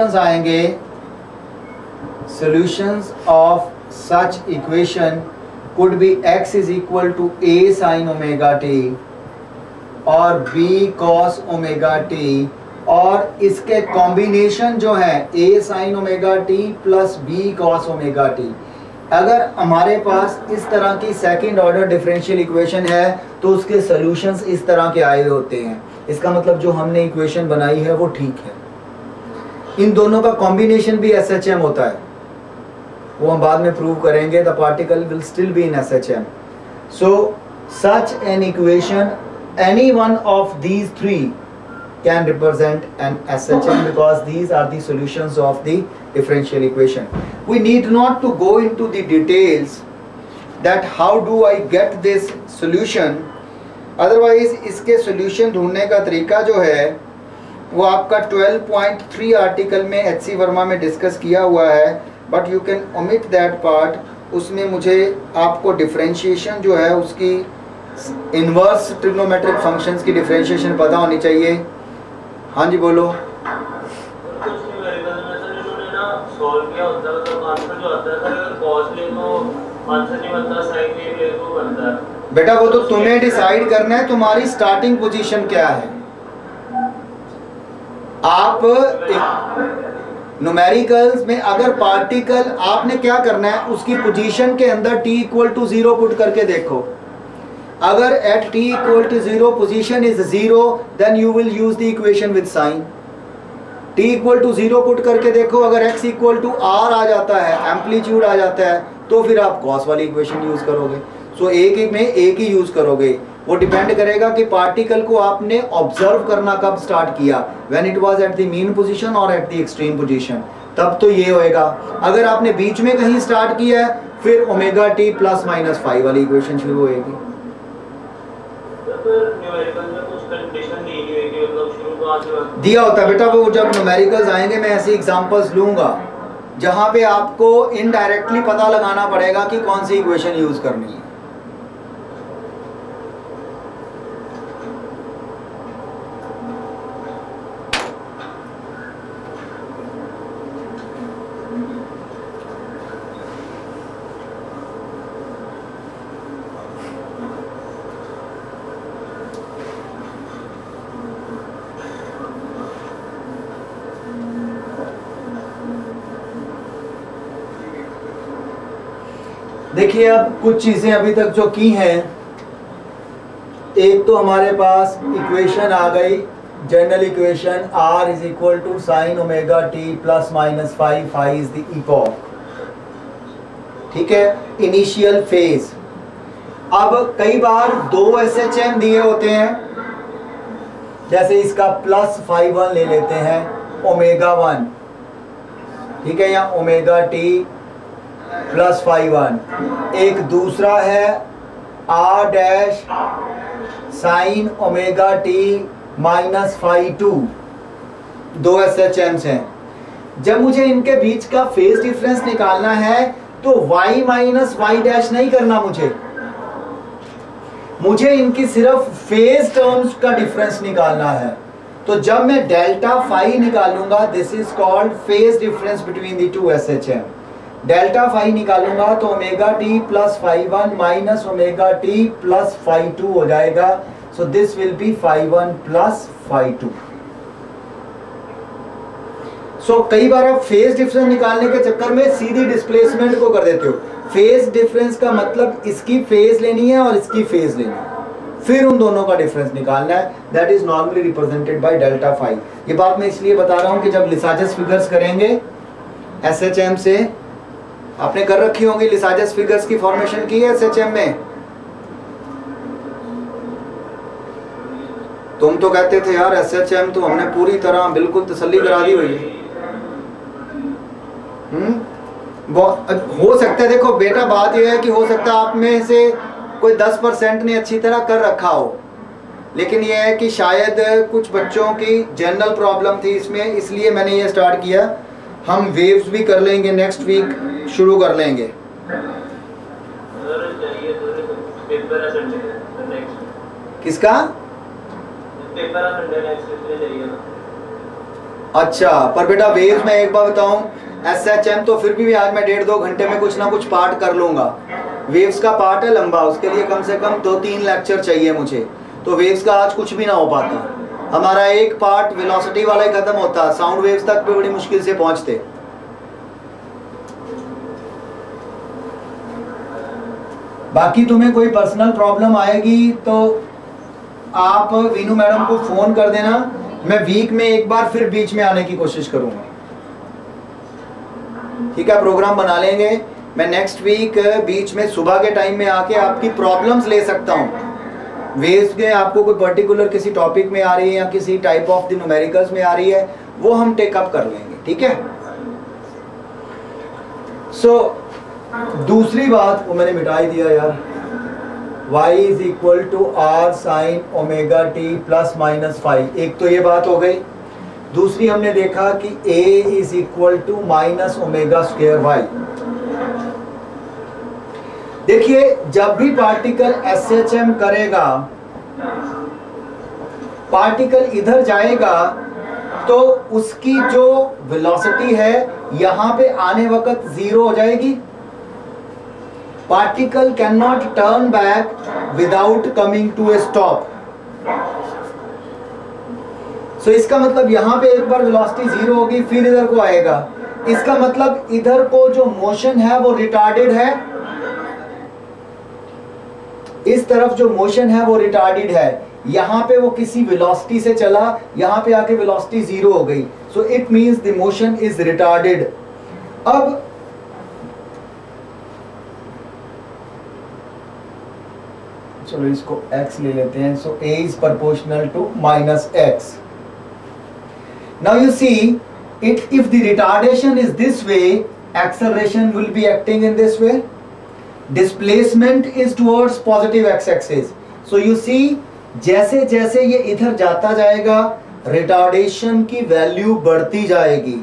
आएंगे solutions of such equation could be x is equal to a sin omega t और b cos omega t और इसके combination जो है a sin omega t plus b cos omega t। अगर हमारे पास इस तरह की सेकंड ऑर्डर डिफरेंशियल इक्वेशन है तो उसके सॉल्यूशंस इस तरह के आए होते हैं। इसका मतलब जो हमने इक्वेशन बनाई है वो ठीक है। इन दोनों का कॉम्बिनेशन भी SHM होता है, वो हम बाद में प्रूव करेंगे। The particle will still be in SHM। So such an equation, any one of these three can represent an SHM because these are the solutions of the differential equation. We need not to go into the details that how do I get this solution. Otherwise इसके solution ढूंढने का तरीका जो है वो आपका 12.3 article में HC Verma में डिस्कस किया हुआ है, but you can omit that part. उसमें मुझे आपको डिफरेंशिएशन जो है उसकी इनवर्स ट्रिग्नोमेट्रिक फंक्शंस की डिफरेंशिएशन पता होनी चाहिए। हाँ जी बोलो। बेटा वो तो तुम्हें डिसाइड करना है, तुम्हारी स्टार्टिंग पोजीशन क्या है। आप न्यूमेरिकल्स में अगर पार्टिकल आपने क्या करना है उसकी पोजीशन के अंदर t इक्वल टू 0 पुट करके देखो। अगर at t equal to 0 position is 0 then you will use the equation with sine. t equal to 0 put करके देखो, अगर x इक्वल टू r आ जाता है, एम्पलीट्यूड आ जाता है, तो फिर आप कॉस वाली इक्वेशन यूज करोगे। सो एक में एक ही यूज करोगे। वो डिपेंड करेगा कि पार्टिकल को आपने ऑब्जर्व करना कब स्टार्ट किया, when it was at the mean position और एट द एक्सट्रीम पोजीशन, तब तो ये होएगा। अगर आपने बीच में कहीं स्टार्ट किया है फिर ओमेगा टी प्लस माइनस 5 वाली इक्वेशन शुरू होएगी। दिया होता है बेटा, वो जब न्यूमेरिकल्स आएंगे मैं ऐसी एग्जांपल्स लूंगा जहां पे आपको इनडायरेक्टली पता लगाना पड़ेगा कि कौन सी इक्वेशन यूज करनी है। देखिए अब कुछ चीजें अभी तक जो की हैं, एक तो हमारे पास इक्वेशन आ गई, general equation r is equal to sine omega t plus minus 5, phi is the epoch. ठीक है, इनिशियल फेज। अब कई बार दो SHM दिए होते हैं, जैसे इसका प्लस 5 ले लेते हैं ओमेगा 1, ठीक है, या ओमेगा टी प्लस 5। एक दूसरा है r dash sign omega T minus 5/2। दो SHMs हैं। जब मुझे इनके बीच का फेज डिफरेंस निकालना है तो y माइनस y डैश नहीं करना, मुझे इनकी सिर्फ फेज टर्म्स का डिफरेंस निकालना है। तो जब मैं डेल्टा फाई निकालूंगा, this is called phase difference between the two SHM। Delta phi निकालूंगा तो omega t plus 5/1 minus omega t plus 5/2 हो जाएगा। So this will be 5/1 plus 5/2। So कई बार आप फेज डिफरेंस निकालने के चक्कर में सीधी डिस्प्लेसमेंट को कर देते हो। फेज डिफरेंस का मतलब इसकी फेज लेनी है और इसकी फेज लेनी है, फिर उन दोनों का डिफरेंस निकालना है। That is normally represented by delta phi. ये बात मैं इसलिए बता रहा हूं कि जब लिसाजस फिगर्स करेंगे SHM से, आपने कर रखी होंगी लिसाजस फिगर्स की फॉर्मेशन की है SHM में। तुम तो कहते थे यार SHM तो हमने पूरी तरह बिल्कुल तसल्ली करा दी हुई है। हो सकता है, देखो बेटा बात यह है कि हो सकता है आप में से कोई 10% ने अच्छी तरह कर रखा हो, लेकिन यह है कि शायद कुछ बच्चों की जनरल प्रॉब्लम थी इसमें, इसलिए मैंने ये स्टार्ट किया। हम वेव्स भी कर लेंगे, नेक्स्ट वीक शुरू कर लेंगे। किसका? अच्छा, पर बेटा वेव्स में एक बार बताऊं, SHM तो फिर भी आज मैं 1.5-2 घंटे में कुछ ना कुछ पार्ट कर लूंगा। वेव्स का पार्ट है लंबा, उसके लिए कम से कम 2-3 लेक्चर चाहिए मुझे, तो वेव्स का आज कुछ भी ना हो पाता। हमारा एक पार्ट वेलोसिटी वाला ही खत्म होता, साउंड वेव्स तक भी बड़ी मुश्किल से पहुंचते। बाकी तुम्हें कोई पर्सनल प्रॉब्लम आएगी तो आप वीनू मैडम को फोन कर देना, मैं वीक में एक बार फिर बीच में आने की कोशिश करूंगा। ठीक है, प्रोग्राम बना लेंगे। मैं नेक्स्ट वीक बीच में सुबह के टाइम में आके आपकी प्रॉब्लम्स ले सकता हूं। वेव्स के आपको कोई पर्टिकुलर किसी टॉपिक में आ रही है या किसी टाइप ऑफ द न्यूमेरिकल्स में आ रही है, वो हम टेकअप कर लेंगे। ठीक है। सो दूसरी बात वो मैंने मिटाई दिया यार, y is equal to r sine omega t plus minus five. एक तो ये बात हो गई। दूसरी हमने देखा कि a is equal to minus omega square y. देखिए, जब भी पार्टिकल SHM करेगा, पार्टिकल इधर जाएगा तो उसकी जो वेलोसिटी है यहां पे आने वक्त 0 हो जाएगी। Particle can not turn back without coming to a stop. So इसका मतलब यहां पे एक बार वेलोसिटी 0 होगी, फिर इधर को आएगा। इसका मतलब इधर को जो मोशन है वो रिटार्डेड है, इस तरफ जो मोशन है वो रिटार्डेड है। यहां पे वो किसी वेलोसिटी से चला, यहां पे आके वेलोसिटी 0 हो गई। So it means the motion is retarded. अब चलो इसको x ले लेते हैं। सो a is proportional to minus x. Now you see, if the retardation is this way, acceleration will be acting in this way. Displacement is towards positive x-axis. So you see, जैसे जैसे ये इधर जाता जाएगा, retardation की value बढ़ती जाएगी,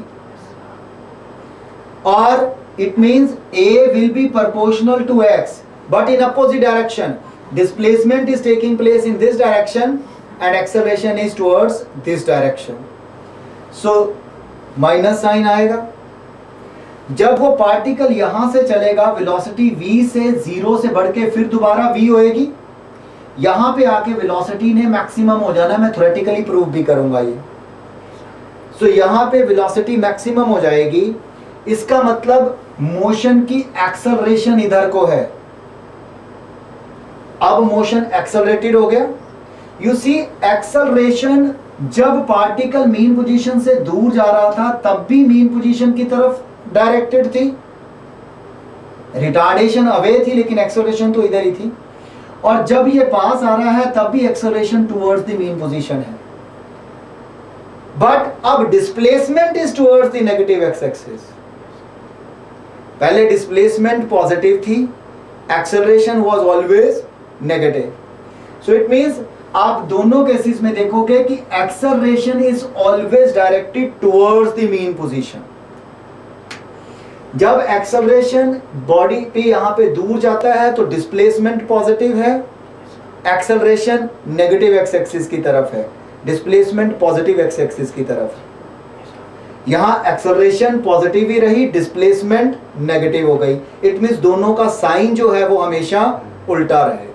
और it means a will be proportional to x, but in opposite direction. Displacement is taking place in this direction and acceleration is towards this direction. So minus sine आएगा। जब वो पार्टिकल यहां से चलेगा, वेलोसिटी v से 0 से बढ़ के फिर दोबारा v होएगी। यहां पे आके वेलोसिटी ने मैक्सिमम हो जाना, मैं थ्योरेटिकली प्रूव भी करूंगा ये। सो यहां पे वेलोसिटी मैक्सिमम हो जाएगी। इसका मतलब मोशन की एक्सेलरेशन इधर को है। अब मोशन एक्सेलरेटेड हो गया। यू सी, एक्सेलरेशन जब पार्टिकल मीन पोजीशन से दूर जा रहा था तब भी मीन पोजीशन की तरफ डायरेक्टेड थी। रिटार्डेशन अवे थी लेकिन एक्सेलरेशन तो इधर ही थी। और जब ये पास आ रहा है तब भी acceleration towards the mean position है। बट अब displacement is towards the negative x axis. पहले डिस्प्लेसमेंट पॉजिटिव थी, acceleration was always negative. So it means आप दोनों केसेस में देखोगे कि acceleration is always directed towards the mean position. जब एक्सेलरेशन बॉडी पे यहां पे दूर जाता है तो डिस्प्लेसमेंट पॉजिटिव है, एक्सेलरेशन नेगेटिव एक्स एक्सिस की तरफ है, डिस्प्लेसमेंट पॉजिटिव एक्स एक्सिस की तरफ। यहां एक्सेलरेशन पॉजिटिव ही रही, डिस्प्लेसमेंट नेगेटिव हो गई। इट मींस दोनों का साइन जो है वो हमेशा उल्टा रहे।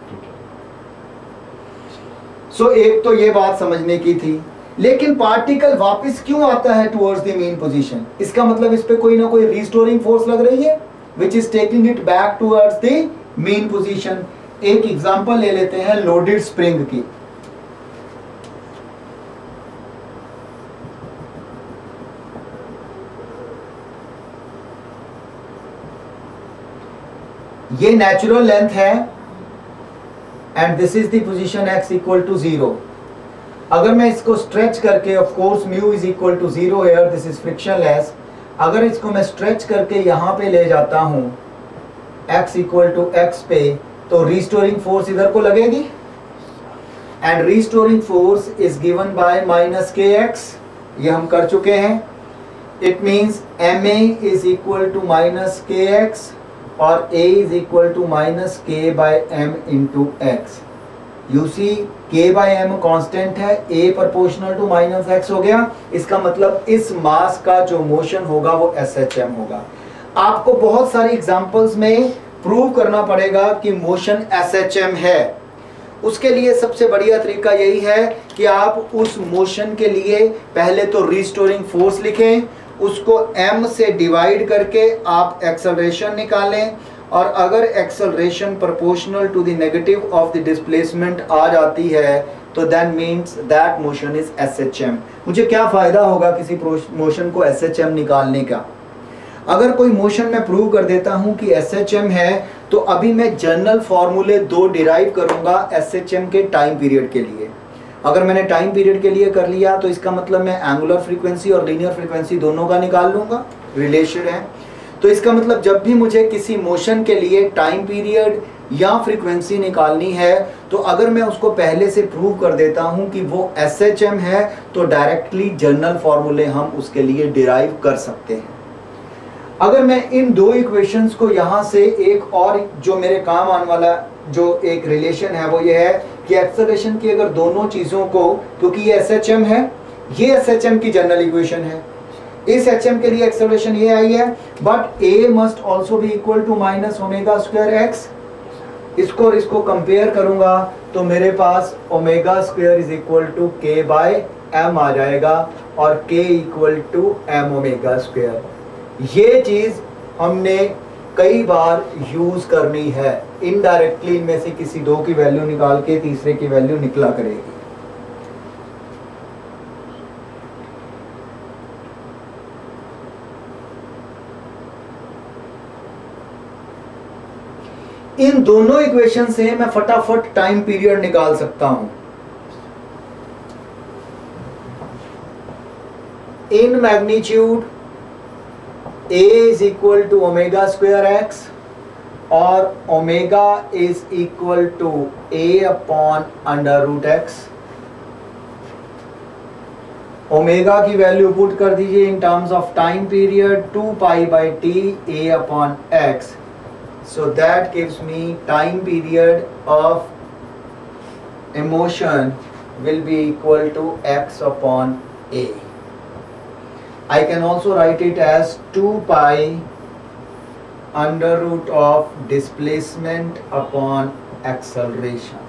सो एक तो ये बात समझने की थी। लेकिन पार्टिकल वापस क्यों आता है टुवर्ड्स द मीन पोजीशन? इसका मतलब इस पे कोई ना कोई रिस्टोरिंग फोर्स लग रही है which is taking it back towards the mean position. एक एग्जांपल ले लेते हैं लोडेड स्प्रिंग की। ये नेचुरल लेंथ है and this is the position x equal to 0। अगर मैं इसको स्ट्रेच करके, of course mu is equal to 0 here, this is frictionless. अगर इसको मैं स्ट्रेच करके यहां पे ले जाता हूं x इक्वल टू x पे, तो रिस्टोरिंग फोर्स इधर को लगेगी and restoring force is given by minus kx। ये हम कर चुके हैं। It means ma is equal to minus kx और a is equal to minus k by m into x। You see k by m constant है, a proportional to minus x हो गया, इसका मतलब इस मास का जो मोशन होगा वो एस एच एम होगा। आपको बहुत सारी एग्जांपल्स में प्रूव करना पड़ेगा कि मोशन एस एच एम है। उसके लिए सबसे बढ़िया तरीका यही है कि आप उस मोशन के लिए पहले तो रिस्टोरिंग फोर्स लिखें, उसको m से डिवाइड करके आप एक्सेलरेशन निकालें, और अगर acceleration proportional to the negative of the displacement आ जाती है तो then means that motion is SHM. मुझे क्या फायदा होगा किसी मोशन को एसएचएम निकालने का? अगर कोई मोशन मैं प्रूव कर देता हूं कि एसएचएम है, तो अभी मैं जनरल फॉर्मूले दो डिराइव करूंगा एसएचएम के टाइम पीरियड के लिए। अगर मैंने टाइम पीरियड के लिए कर लिया तो इसका मतलब मैं एंगुलर फ्रीक्वेंसी और लीनियर फ्रीक्वेंसी दोनों का निकाल लूंगा, रिलेशन है। तो इसका मतलब जब भी मुझे किसी मोशन के लिए टाइम पीरियड या फ्रीक्वेंसी निकालनी है, तो अगर मैं उसको पहले से प्रूव कर देता हूं कि वो एसएचएम है, तो डायरेक्टली जनरल फॉर्मूले हम उसके लिए डिराइव कर सकते हैं। अगर मैं इन दो इक्वेशंस को यहां से एक और जो मेरे काम आने वाला जो एक रिलेशन है वो ये है कि एक्सेलरेशन की अगर दोनों चीजों को, क्योंकि ये एसएचएम है, ये एसएचएम की जनरल इक्वेशन है, इस एचएम के लिए एक्सेलरेशन ये आई है, but a must also be equal to minus omega square x. इसको कंपेयर करूंगा तो मेरे पास omega square is equal to k by m आ जाएगा, और k equal to m omega square. ये चीज हमने कई बार यूज करनी है। इनडायरेक्टली इनमें से किसी दो की वैल्यू निकाल के तीसरे की वैल्यू निकला करेगी। इन दोनों इक्वेशन से मैं फटाफट टाइम पीरियड निकाल सकता हूं। In magnitude a is equal to omega square x और omega is equal to a upon under root x। Omega की वैल्यू पुट कर दीजिए in terms of time period 2 pi by t a upon x। So that gives me time period of a motion will be equal to x upon a. I can also write it as 2 pi under root of displacement upon acceleration.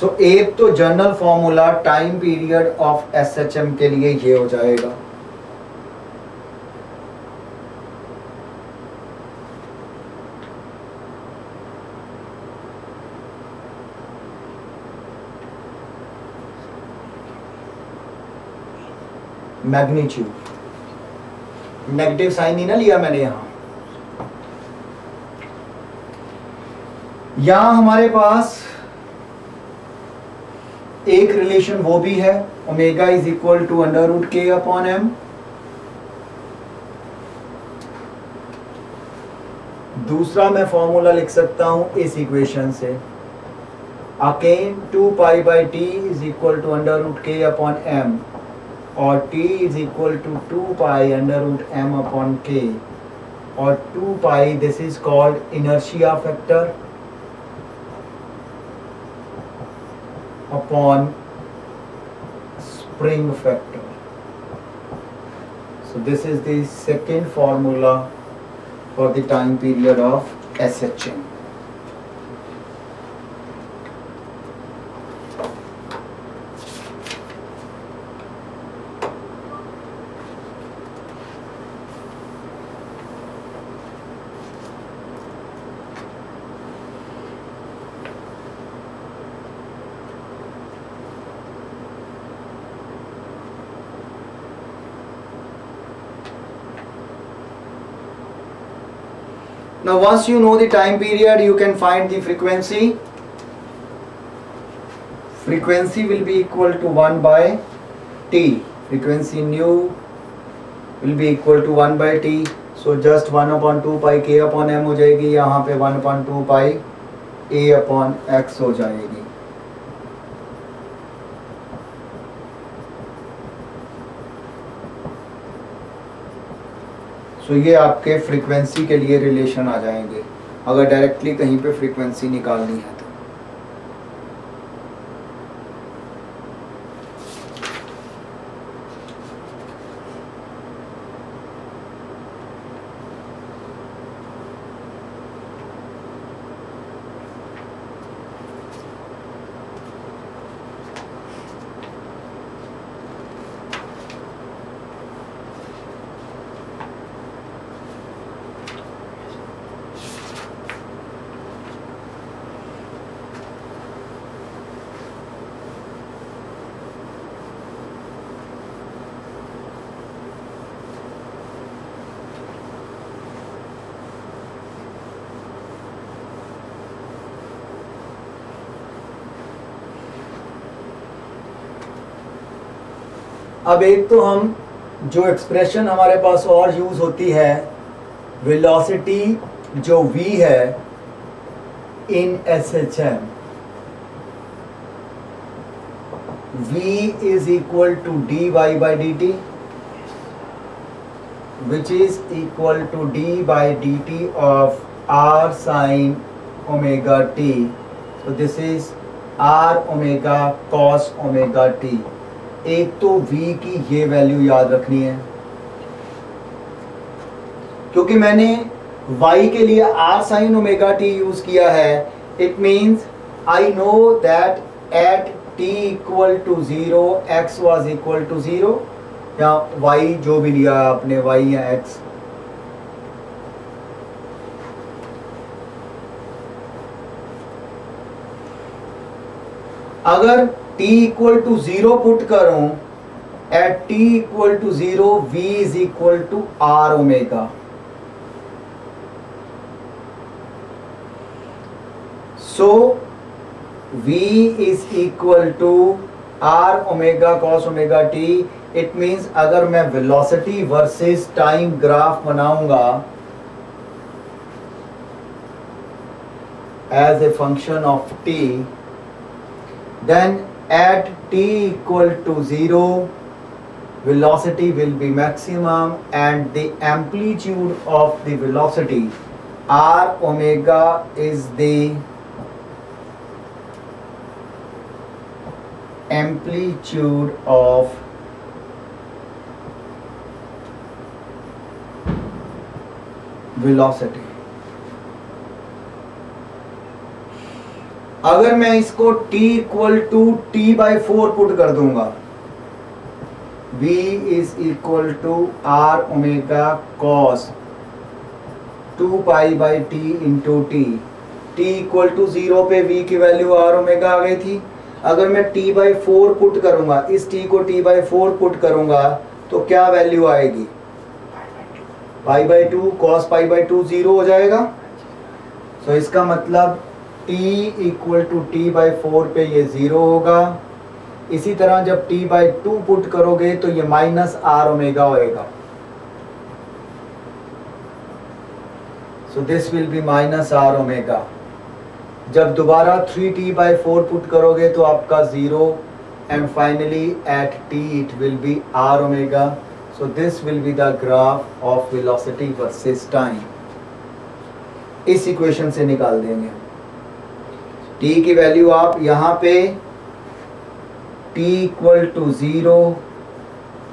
So एक तो general formula time period of SHM के लिए ये हो जाएगा। Magnitude, negative sign नहीं ना लिया मैंने यहां हमारे पास एक रिलेशन वो भी है, omega is equal to under root k upon m. दूसरा मैं फॉर्मूला लिख सकता हूं इस इक्वेशन से, again 2 pi by t is equal to under root k upon m, और t is equal to 2 pi under root m upon k, और 2 pi this is called inertia factor upon spring factor. So this is the second formula for the time period of SHM. Now once you know the time period, you can find the frequency. Frequency will be equal to 1 by t. Frequency nu will be equal to 1 by t. So just 1 upon 2 pi k upon m हो जाएगी, यहाँ पे 1 upon 2 pi a upon x हो जाएगी। तो ये आपके frequency के लिए रिलेशन आ जाएंगे अगर डायरेक्टली कहीं पे फ्रीक्वेंसी निकालनी है तो। अब एक तो हम जो एक्सप्रेशन हमारे पास और यूज होती है, वेलोसिटी जो v है इन SHM, v is equal to dy by dt, which is equal to d by dt of r sin omega t. So this is r omega cos omega t. एक तो v की ये value याद रखनी है, क्योंकि मैंने y के लिए r sin omega t use किया है. It means I know that at t equal to 0 x was equal to 0, या y जो भी लिया आपने, y या x. अगर t इक्वल टू 0 पुट करूं, at t equal to 0 v is equal to r omega. So v is equal to r omega cos omega t. It means अगर मैं वेलोसिटी वर्सेस टाइम ग्राफ बनाऊंगा as a function of t, then at t equal to 0 velocity will be maximum and the amplitude of the velocity r omega is the amplitude of velocity. अगर मैं इसको t equal to t by 4 put कर दूंगा, v is equal to r omega cos 2 pi by t into t. t equal to 0 पे v की value r omega आ गई थी. अगर मैं t बाई 4 पुट करूंगा, इस t को t बाई 4 पुट करूंगा, तो क्या वैल्यू आएगी? Pi by 2 cos pi by 2 0 हो जाएगा. सो इसका मतलब t equal to t by 4 पे ये 0 होगा. इसी तरह जब t बाई 2 पुट करोगे तो ये माइनस r ओमेगा होएगा. सो this will B minus r omega. जब दोबारा 3t बाई 4 पुट करोगे तो आपका 0, and finally at t it will B r omega. So this will be the graph of velocity versus time. इस equation से निकाल देंगे. t की वैल्यू आप यहाँ पे t equal to 0,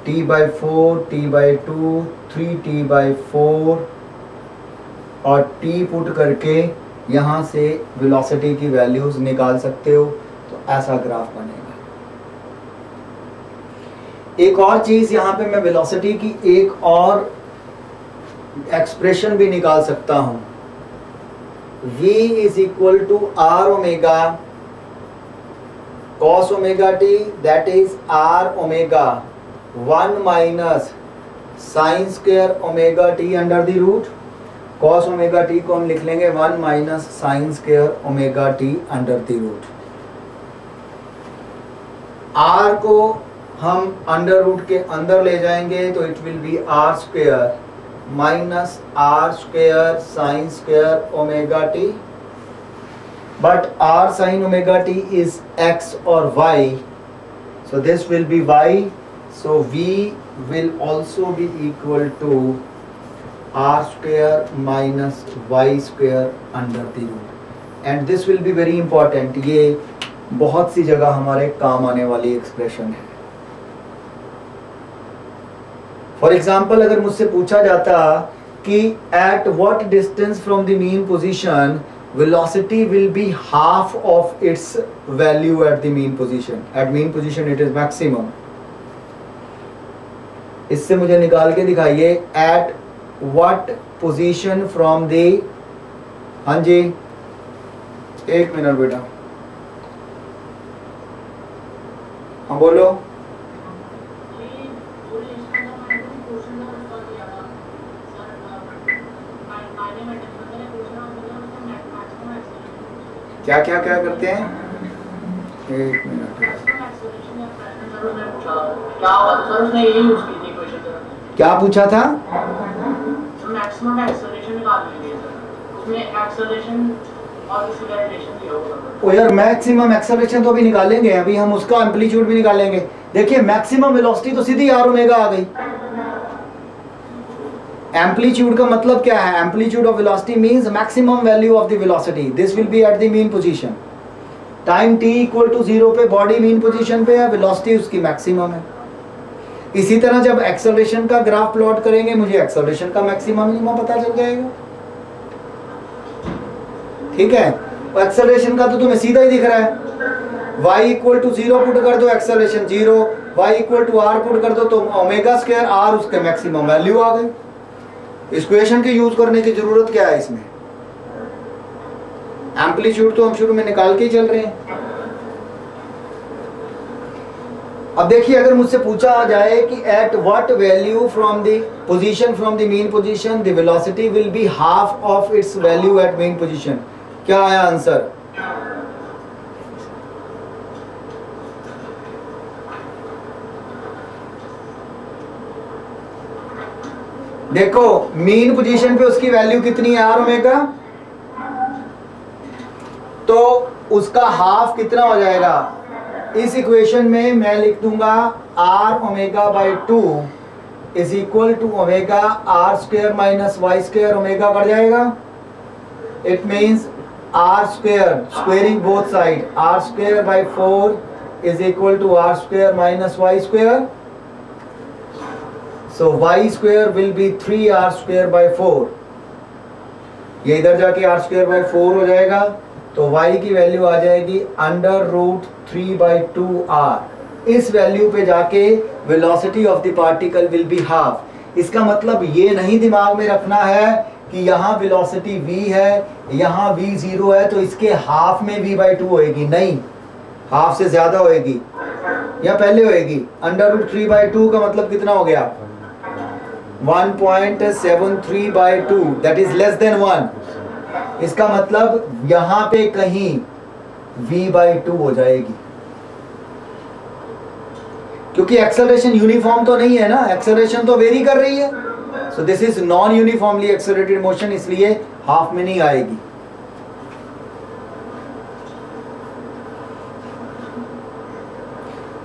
t by 4, t by 2, 3t by 4 और t put करके यहाँ से वेलोसिटी की वैल्यूज निकाल सकते हो. तो ऐसा ग्राफ बनेगा. एक और चीज यहाँ पे मैं वेलोसिटी की एक और एक्सप्रेशन भी निकाल सकता हूं. v is equal to r omega cos omega t, that is r omega 1 minus sine square omega t under the root. cos omega t को हम लिख लेंगे 1 minus sine square omega t under the root. r को हम under root के अंदर ले जाएंगे तो it will B r square minus r square sine square omega t. But r sine omega t is x और y, so this will be y. So v will also be equal to r square minus y square under the root. And this will be very important. ये बहुत सी जगह हमारे काम आने वाली expression है. For example अगर मुझसे पूछा जाता कि at what distance from the mean position velocity will be half of its value at the mean position. At mean position it is maximum. इससे मुझे निकाल के दिखाइए at what position from the, हाँ जी एक मिनट बेटा, हाँ बोलो. क्या करते हैं? एक मिनट. क्या हुआ था सर, उसने यही यूज की थी इक्वेशन। क्या पूछा था? मैक्सिमम एक्सेलरेशन निकालने के लिए सर, उसमें एक्सेलरेशन और एक्सीलरेशन दिया होगा। ओ यार, मैक्सिमम एक्सेलरेशन तो अभी निकालेंगे, अभी हम उसका एम्पलीट्यूड भी निकालेंगे। देखिए मैक्सिमम वेलोसिटी तो सीधी आर ओमेगा आ गई। एम्पलीट्यूड का मतलब क्या है? Amplitude of velocity means maximum value of the velocity, this will be at the mean position. Time t equal to 0 पे बॉडी मीन पोजीशन पे है, वेलोसिटी उसकी मैक्सिमम है। इसी तरह जब एक्सेलरेशन का ग्राफ प्लॉट करेंगे, मुझे एक्सेलरेशन का मैक्सिमम मिनिमम पता चल जाएगा। ठीक है, एक्सेलरेशन का तो तुम्हें सीधा ही दिख रहा है। y इक्वल टू 0 पुट कर दो, acceleration 0। y equal to r put कर दो तो ओमेगा स्क्वायर r उसके मैक्सिमम वैल्यू आ गई। इक्वेशन के यूज करने की जरूरत क्या है इसमें? एम्पलीट्यूड तो हम शुरू में निकाल के ही चल रहे हैं। अब देखिए, अगर मुझसे पूछा जाए कि at what value from the position from the mean position the velocity will be half of its value at mean position, क्या आया आंसर? देखो मीन पोजीशन पे उसकी वैल्यू कितनी है? R omega. तो उसका हाफ कितना हो जाएगा? इस इक्वेशन में मैं लिख दूंगा r omega by 2 is equal to omega r square minus y square. Omega बढ़ जाएगा, it means r square, squaring both side, r square by 4 is equal to r square minus y square. So y square will be 3r square by 4। ये इधर जाके r square by 4 हो जाएगा, तो y की value आ जाएगी under root 3/2r। इस value पे जाके velocity of the particle will be half. इसका मतलब ये नहीं दिमाग में रखना है कि यहाँ वेलोसिटी v है, यहाँ v 0 है, तो इसके हाफ में v/2 होएगी। नहीं, हाफ से ज्यादा होएगी या पहले होएगी। अंडर रूट 3/2 का मतलब कितना हो गया? 1.73/2, दैट इज लेस देन 1। इसका मतलब यहां पे कहीं v/2 हो जाएगी, क्योंकि एक्सेलरेशन यूनिफॉर्म तो नहीं है ना, एक्सेलरेशन तो वेरी कर रही है। So this is non uniformly accelerated motion, इसलिए हाफ में नहीं आएगी।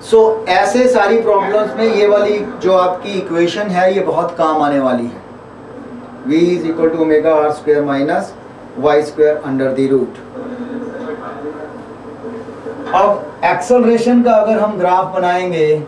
सो ऐसे सारी प्रॉब्लम्स में ये वाली जो आपकी इक्वेशन है ये बहुत काम आने वाली है। v is equal to omega r square minus y square under the root. अब एक्सेलरेशन का अगर हम ग्राफ बनाएंगे,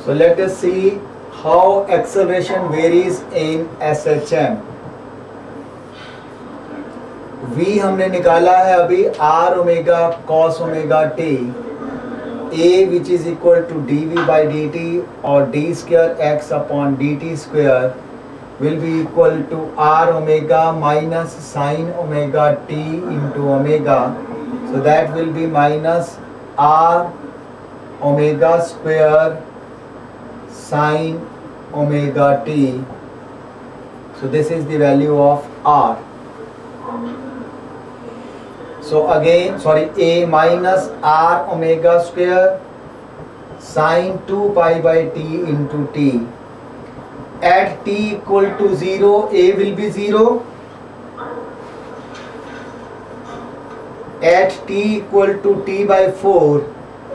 so let us see how acceleration varies in SHM. v हमने निकाला है अभी r omega cos omega t, a which is equal to dv by dt और d square x upon dt square will be equal to r omega minus sin omega t into omega, so that will be minus r omega square sin omega t. So this is the value of r. So again, a minus r omega square sin 2 pi by t into t. At t equal to 0, a will be 0. At t equal to t by 4,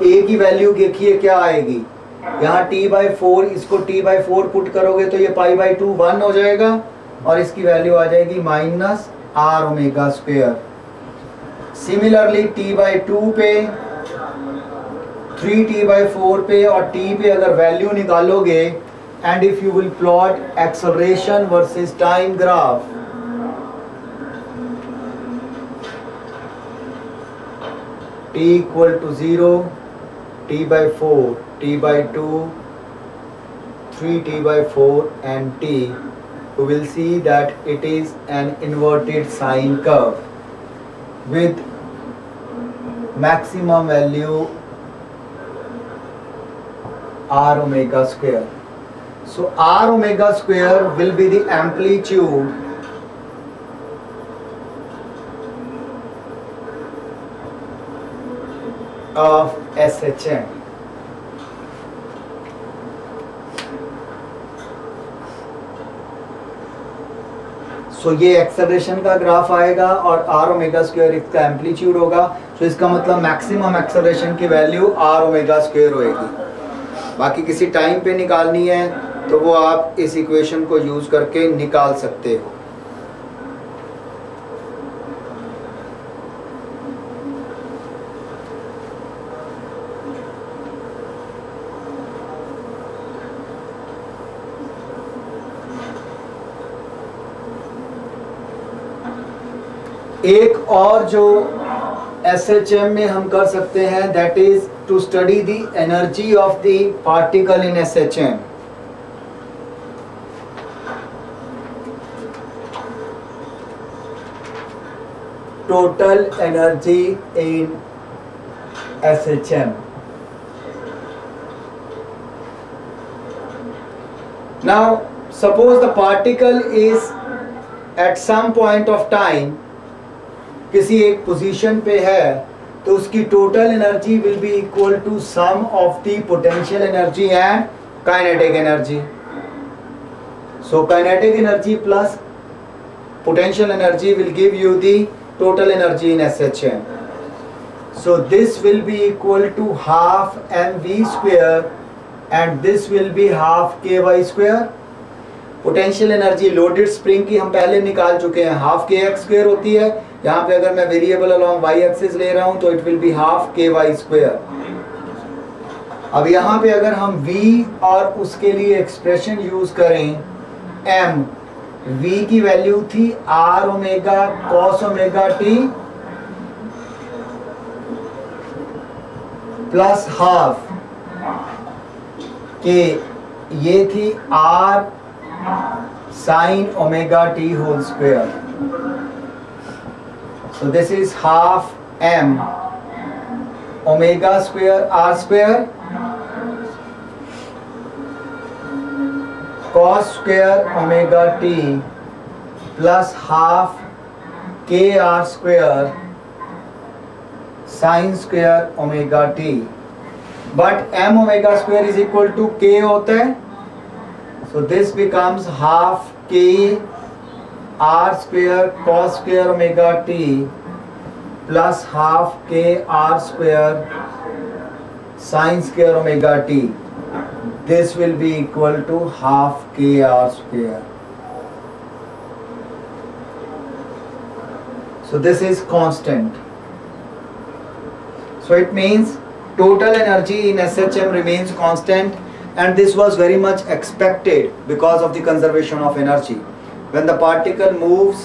a की value देखिए क्या आएगी। यहाँ t by 4, इसको t by 4 put करोगे तो ये पाई by 2 1 हो जाएगा और इसकी वैल्यू आ जाएगी minus r omega square. Similarly t by 2 पे, 3t by 4 पे और t पे अगर वैल्यू निकालोगे, and if you will plot acceleration versus time graph, t equal to 0, t by 4, t by 2, 3t by 4 and t, you will see that it is an inverted sine curve with maximum value r omega square. So r omega square will be the amplitude of SHM. सो ये acceleration का graph आएगा और are omega square इसका amplitude होगा. सो इसका मतलब maximum acceleration की value are omega square होएगी. बाकी किसी टाइम पे निकालनी है तो वो आप इस इक्वेशन को यूज करके निकाल सकते हो. एक और जो SHM में हम कर सकते हैं, that is to study the energy of the particle in SHM. Total energy in SHM. Now suppose the particle is at some point of time किसी एक पोजीशन पे है, तो उसकी total energy will be equal to sum of the potential energy and kinetic energy. So kinetic energy plus potential energy will give you the total energy in SHM. So this will be equal to half mv square and this will be half ky square. Potential energy loaded spring की हम पहले निकाल चुके हैं, half kx square होती है. यहाँ पे अगर मैं वेरिएबल अलोंग y एक्सिस ले रहा हूं तो it will be half ky square. अब यहाँ पे अगर हम v और उसके लिए एक्सप्रेशन यूज करें, m v की वैल्यू थी r omega cos omega t plus half के ये थी r sin omega t whole square. So this is half m omega square r square cos square omega t plus half k r square sin square omega t. But m omega square is equal to k होता है. So this becomes half k r square cos square omega t plus half k r square sin square omega t. This will be equal to half k r square. So this is constant. So it means total energy in SHM remains constant, and this was very much expected because of the conservation of energy. When the particle moves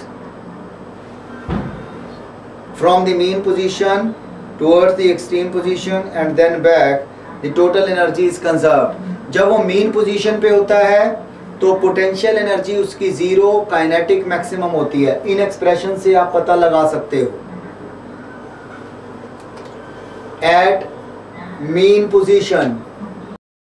from the mean position towards the extreme position and then back, the total energy is conserved. जब वो mean position पे होता है तो potential energy उसकी zero, kinetic maximum होती है. इन expression से आप पता लगा सकते हो. At mean position